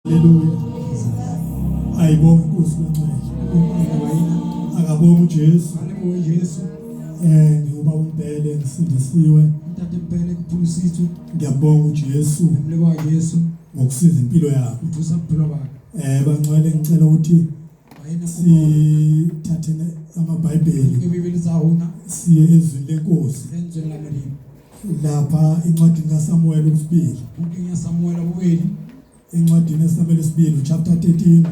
Hallelujah. Ayibonge Nkosi kaNcwele. Akabonge uJesu. Haleluya Jesu. Ngoba umpele ngisindisiwe. Uthathe impela kuphulisizwe. Ngiyabonga uJesu. Ngimleka Jesu Ngokusiza impilo yakho. uthusa impilo bakhe. Bangcwele ngicela ukuthi sithathe amaBhayibheli iBhayibheli sahona siye ezwini leNkosi. lenzweni lamalimi. Lapha incwadi kaSamuel usibili. Buke ngeSamuel ubuyeli. Incwadi kaSamuel usibili chapter 13.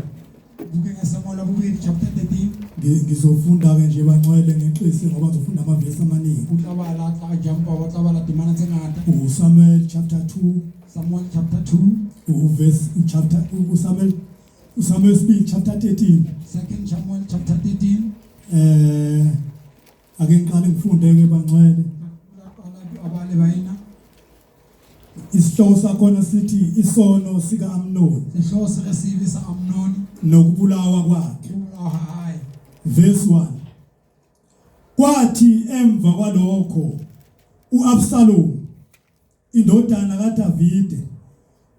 Buke ngeSamuel ubuyeli chapter 13. Ngizofunda ke nje bangcwele ngeqisi ngoba ngizofunda amavesi amaningi. Uhlabala xa jumpa wahlabala dimana zengada. Samuel chapter 2. Samuel chapter 2. Verse chapter Samuel speak chapter 13. Second Samuel chapter 13. Ake ngiqale ngifunde ke bangcwele. Abale bayina. Isihloko sakhona sithi isono sika Amnoni. Isihloko sesibi sa Amnoni Nokubulawa kwakhe. hayi. Verse 1. Kwathi emva kwalokho uAbsalom indodana kaDavide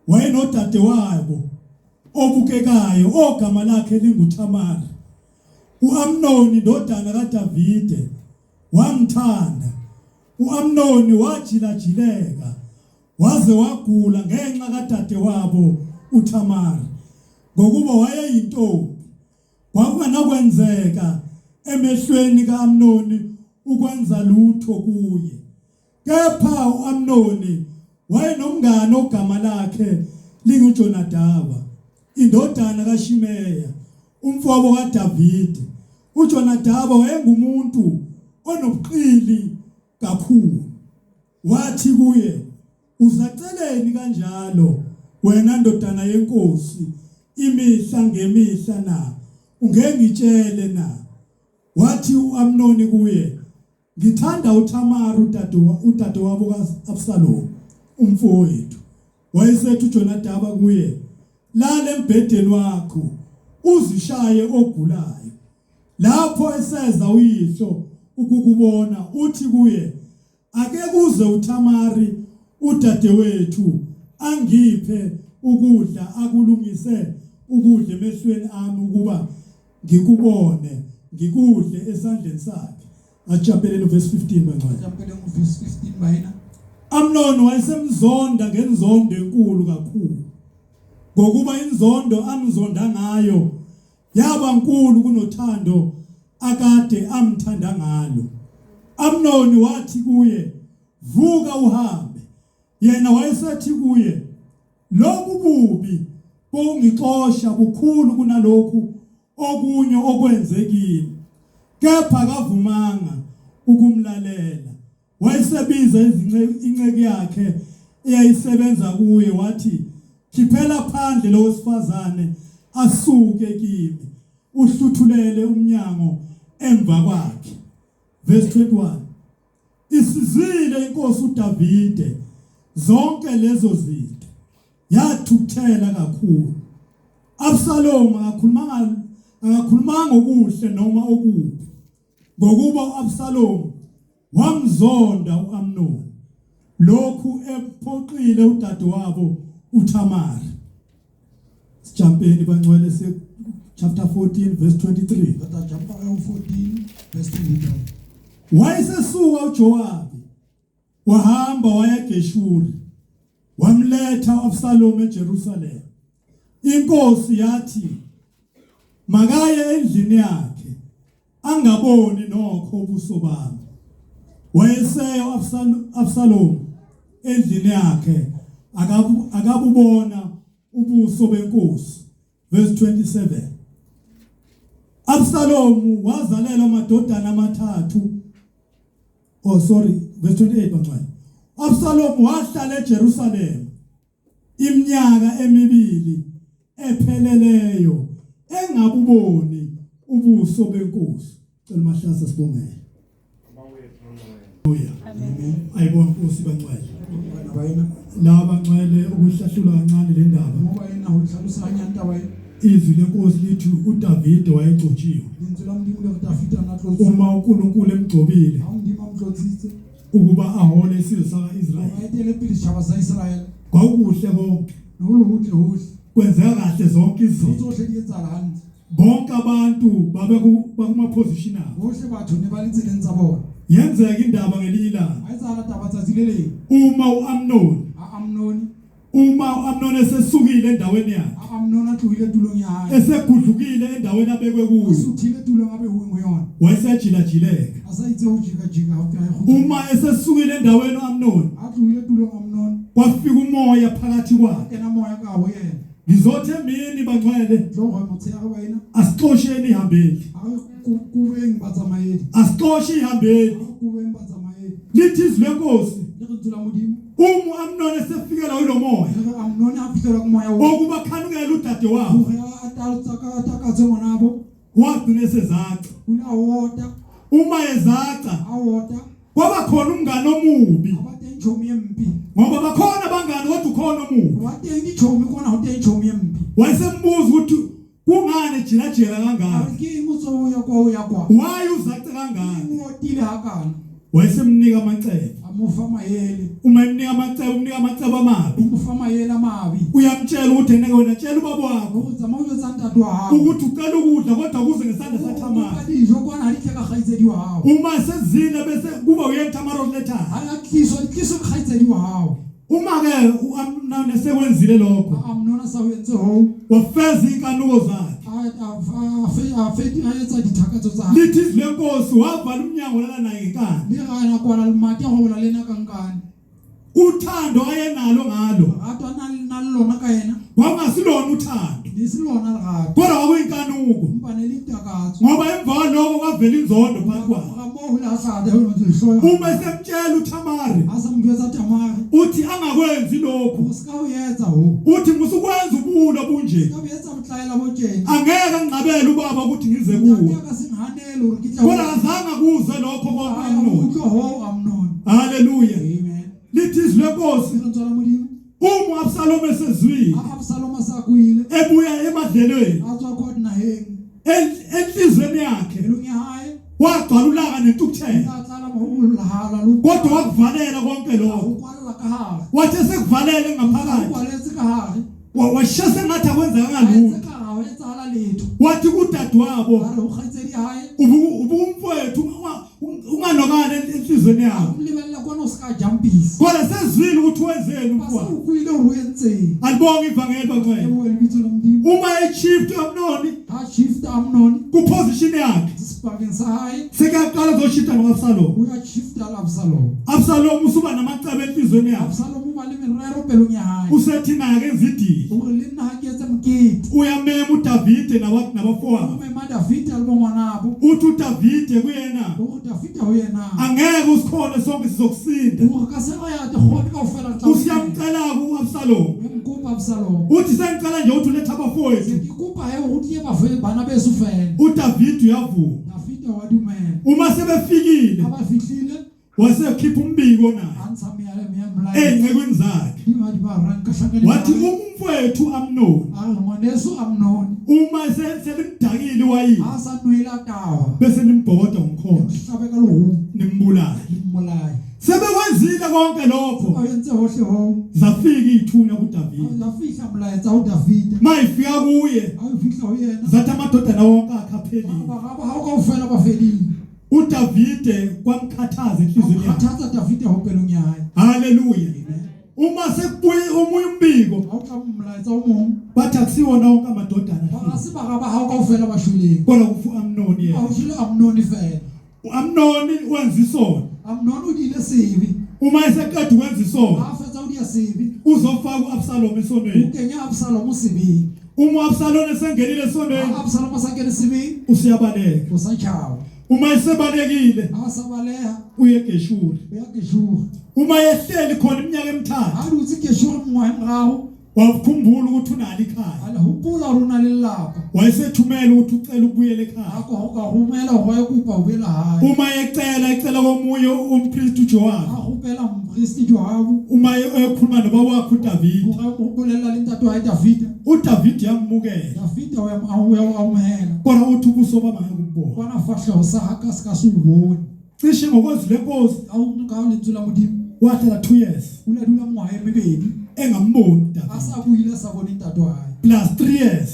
wayenodade wabo obukekayo ogama lakhe linguThamari. uAmnoni indodana kaDavide wamthanda. uAmnoni wajilajileka waze wagula ngenxa kadade wabo uThamari ngokuba wayeyintombi. Kwakunganakwenzeka emehlweni kaAmnoni ukwenza lutho kuye. Kepha uAmnoni wayenomngane ogama lakhe linguJonadaba indodana kaShimeya umfowabo kaDavide. uJonadaba wayengumuntu onobuqili kakhulu. Wathi kuye, uzaceleni kanjalo wena ndodana yenkosi imihla ngemihla na? Ungengitshele na? Wathi uAmnoni kuye, ngithanda uThamari udade wabo kaAbsalom umfowethu. Wayesethi uJonadaba kuye, lala embhedeni wakho uzishaye ogulayo. Lapho eseza uyihlo ukukubona uthi kuye, ake kuze uThamari udade wethu angiphe ukudla akulungise ukudla emehlweni ami ukuba ngikubone ngikudle esandleni sakhe. Ajampelele verse 15 bangcwele. Ajampelele verse 15 bayina. Amnoni wayesemzonda ngenzondo enkulu kakhulu ngokuba inzondo amzonda ngayo yaba nkulu kunothando akade amthanda ngalo. Amnoni wathi kuye, vuka uhambe. Yena wayesethi kuye, lokhu bubi bongixosha bukhulu kunalokhu okunye okwenzekile. Kepha kavumanga ukumlalela. Wayesebiza inceke yakhe eyayisebenza kuye wathi, khiphela phandle lo wesifazane asuke kimi uhluthulele umnyango emva kwakhe. Verse 21. Isizile inkosi uDavide zonke lezo zinto yathukuthela kakhulu. Absalom akakhulumanga okuhle noma okubi ngokuba uAbsalom wamzonda uAmnoni lokhu ephoqile udade wabo uThamari. Sijampeni bangcwele chapter 14 verse 23. Jumpa 14 verse 23. Wayesesuka uJowabi wahamba waya eGeshuri wamletha uAbsalom eJerusalem. Inkosi yathi makaye endlini yakhe angaboni nokho ubuso bami. Wayeseya uAbsalom endlini yakhe akabubona ubuso benkosi. Verse 27. Absalom wazalela amadodana amathathu. Verse 28 bangcwele. Absalom wahlala eJerusalem iminyaka emibili epheleleyo engabuboni ubuso benkosi. Cela mahlasa sibongele. Amen. Ayibonge Nkosi bangcwele. La bangcwele ukuhlahlula kancane le ndaba. Ngoba yena uhlalusa kanyana indaba yena. Izwi lenkosi lithi uDavide wayegcotshiwe. Uma uNkulunkulu emgcobile ukuba ahole isizwe sakwa-Israyeli. Kwakukuhle konke. kwenzeka kahle zonke izinto. Tsohle di etsahala hantle. Bonke abantu bakuma position abo. Bohle batho ne ba le tseleng tsa bona. Yenzeka indaba ngelilanga. Ha etsahala taba tsatsi le leng. Uma uAmnon esesukile endaweni yakhe. Amnon a tlohile tulong ya hae. Esegudlukile endaweni abekwe kuyo. Usuthile tulong abe ho yona. Wayesejilajileka. Asa itse ho jika ha uya go. Uma esesukile endaweni uAmnon. A tlohile tulong Amnon. Kwafika umoya phakathi kwakhe. Kena moya ka ho yena. Ngizothe mina bangcwele. Tlogo motse ya ba ina. Asixosheni ihambeli. Kubeng batsamayedi. Asixoshi ihambeli. Kubeng batsamayedi. Lithi izwi lenkosi. Le go tsula modimo. Amnon esefikela yilo moya. Amnon a fitela ku moya wo. Okuba khanukela udade wabo. Ho ya ataka tsona nabo. Wagcina esezaca. Una wota. Uma ezaca. Awota. Kwaba khona umngane omubi. Abate njomi empi. Ngoba bakhona abangane kodwa ukhona omubi. Wate njomi kona hote njomi empi. Wayesembuza ukuthi kungani jilajela kangaka. Ariki mutso ya kwa. Why uzaca kangaka? Wotile hakana. Wayesemnika amacebo. Amufa mayele. Uma emnika amacebo amabi. Umufa mayele amabi. Uyamtshela ukuthi eneke wena tshela ubaba wakho. Uzama uyozanda dwa. Ukuthi ucela ukudla kodwa kuze ngesandla saThamari. Kadi jokwana alitheka khayitsediwa hawo. Uma sezile bese kuba uyenThamari oletha. Ayakhiso khayitsediwa hawo. Uma ke uAmnon esekwenzile lokho. Amnon asawenze ho. Wafeza inkanuko zakhe. Afeti ayetsa dithakatso tsa. Lithi izwi lenkosi wavala umnyango lana naye ngenkani. Le gana kwana le mati go bona lena kankane. Uthando ayenalo ngalo. Atwana nalona ka yena. Wangasilona uthando. Nisilona lagato. Kodwa kwakuyinkanuko. Mpanele itakatso. Ngoba emva kwaloko kwavela inzondo phakathi kwabo. Ngamo la sade ho nzihloya. Uma esemtshela uThamari. Asamgeza Tamari. Uthi angakwenzi lokho. Usika uyetsa ho. Uthi musukwenza ubulo bunje. Ngabetsa mhlayela bojeni. Angeke ngicabele ubaba ukuthi ngize kuwe. Ngiyaka singanele ukitla. Kodwa azange kuze lokho kwaMnon. Ho Amnon. Haleluya. Amen. Lithi izwi lenkosi. Ngizontsala modimo. Uma Absalom esezwile. Absalom asakuyile. Ebuya emadlelweni. Atswa khona hengi. Enhlizweni yakhe. Elunge haye. Wagcwala ulaka nentukuthelo. Ngatsala mohulahala lu. Kodwa wakuvalela konke lokho. Ukwala kahara. Wathi sekuvalele ngaphakathi. Ukwaletse kahara. Washesa ngathi akwenzeka lutho. Wathi kudade wabo. Ubumfowethu unganokane enhlizweni yakho. Kodwa sezwile ukuthi wenzeni umfowethu. Alibonga ivangeli bangcwele. Uma echiefed Amnon kuposition yakhe. Sekaqala zoshita noAbsalom. Absalom usuba namacebo enhlizweni yakhe. Usethi naye kenza idili. Uyamema uDavide nabafowabo. Uthi uDavide kuyena. Angeke usikhole sonke sizokusinda. Usiyamcela kuAbsalom. Uthi sengicela nje uthi uletha abafowethu. uDavide uyavuma. Uma sebefikile wasekhipha umbiko naye engcekweni zakhe. Wathi umfowethu Amnon uma selimdakile wayini bese limbhoda ngomkhono nimbulala. Sebekwenzile konke lokho zafika ithunya kuDavide. Mayifika kuye zathi amadodana wonke akaphelile. uDavide kwamkhathaza enhlizweni yakhe. Haleluya. Uma sekubuye omunye umbiko bathi akusiwona wonke amadodana kodwa kufu Amnon yena. uAmnon wenza isono. Uma eseqeda ukwenza isono uzofaka uAbsalom esonweni. Uma uAbsalom esengenile esonweni usiyabaleka. Uma esebalekile uye eGeshuri. Uma ehleli khona iminyaka emithathu wakukhumbula ukuthi unalo ikhaya. Wayesethumela ukuthi ucela ukubuyela ekhaya. Uma ecela komunye umpriest uJowabi. Uma ekhuluma nobaba wakhe uDavide yamukela. Kodwa uthi ubuso baba ngekubona. Cishe ngokwezwi lenkosi wahlala 2 years engamboni uDavide asabuyile sabona intato hayi plus 3 years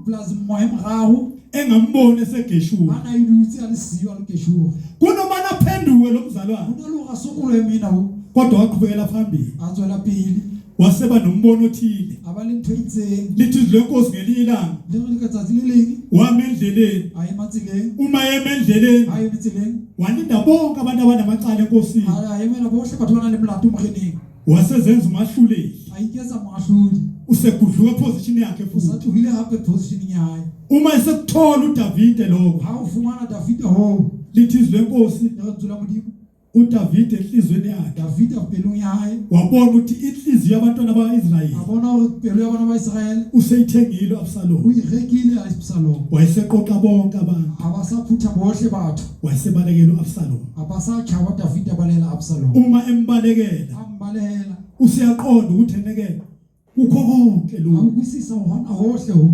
plus moya mrahu engamboni eseGeshuri ana yidutsi alisiyo alGeshuri kunoma naphenduke lo mzalwane unaluka sokule mina kodwa waqhubekela phambili atswela phili waseba nombono othile abalento itseng lithi izwi lenkosi ngelilanga lelikatsatsi lilingi wame endleleni hayi matsileng uma yeme endleleni hayi mitsileng walinda bonke abantu abanamacala enkosini hayi mina bohle batho bana le mlato mreneng wasezenza umahluleli ayikeza mahluli usegudluka eposition yakhe futhi usathi wile hape position yayo uma esekuthola uDavide lokho ha ufumana David ho lithi izwi lenkosi ngenzula mudimo uDavide enhlizweni yakhe David apelung yayo wabona ukuthi inhliziyo yabantwana bakaIsrayeli abona upelo yabana baIsrael useyithengile Absalom uyirekile Absalom wayeseqoqa bonke abantu abasaphutha bohle batho wayesebalekela uAbsalom abasachaba David abalela Absalom uma embalekela ambalela usiyaqonda ukuthi eneke kukho konke lokho awukwisisa uhona hohle ho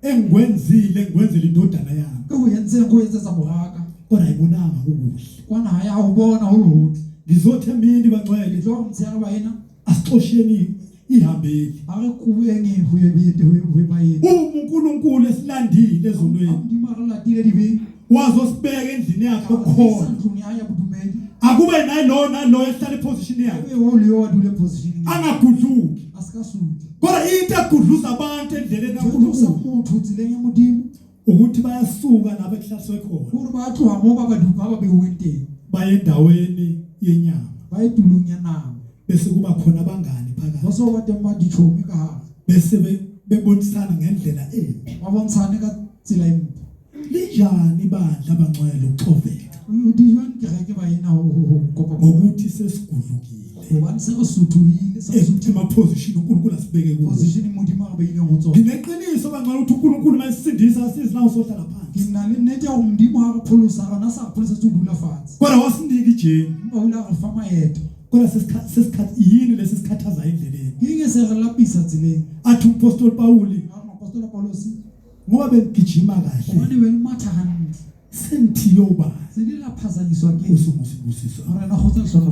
engwenzile indodana yami kuyenze zamuraka kodwa ayibonanga kukuhle kwana haya awubona uluthi ngizothi emini bangcwele lo mtsiyaka bayena asixosheni ihambeli akukubenge huye bayena uNkulunkulu esilandile ezulwini ndimara dile dibe wazosibeka endlini yakhe okhona sandruni aya budumeli akube nalo ehlala eposition yakhe ewoliyo wadule position angagudluki asikasuki kodwa into egudluza abantu endleleni kaNkulunkulu umuntu utsilenge mudimo ukuthi bayasuka lapha ekuhlaswe khona kuri batho hamoba baduka babewente baye endaweni yenyama bayidulunya nabo bese kuba khona abangani phakathi baso batemba dichomi ka bese bebonisana ngendlela embi babonsane ka tsela embi linjani bandla abangcwele uxoveka udiwan kereke bayena ho kopa ngokuthi sesigudlukile ngobani sekusuthuile sasuthi ma position uNkulunkulu asibeke kuyo position mudimo abeyile ngotso ngineqiniso bangcwele ukuthi uNkulunkulu mayisindisa asizinawo sohlala phansi nginale nete umdimo akaphulusa kana saphulusa tsudula phansi kodwa wasinika ijeni bawula refama yethu kodwa sesikhathi yini lesisikhathaza endleleni ngike serelapisa tsileni athi uPostoli Pawuli apostola Paulos ngoba begijima kahle wani welimatha hantle senthiyo ba selila phazanyiswa ke usumusibusiso ara na khotsa hlona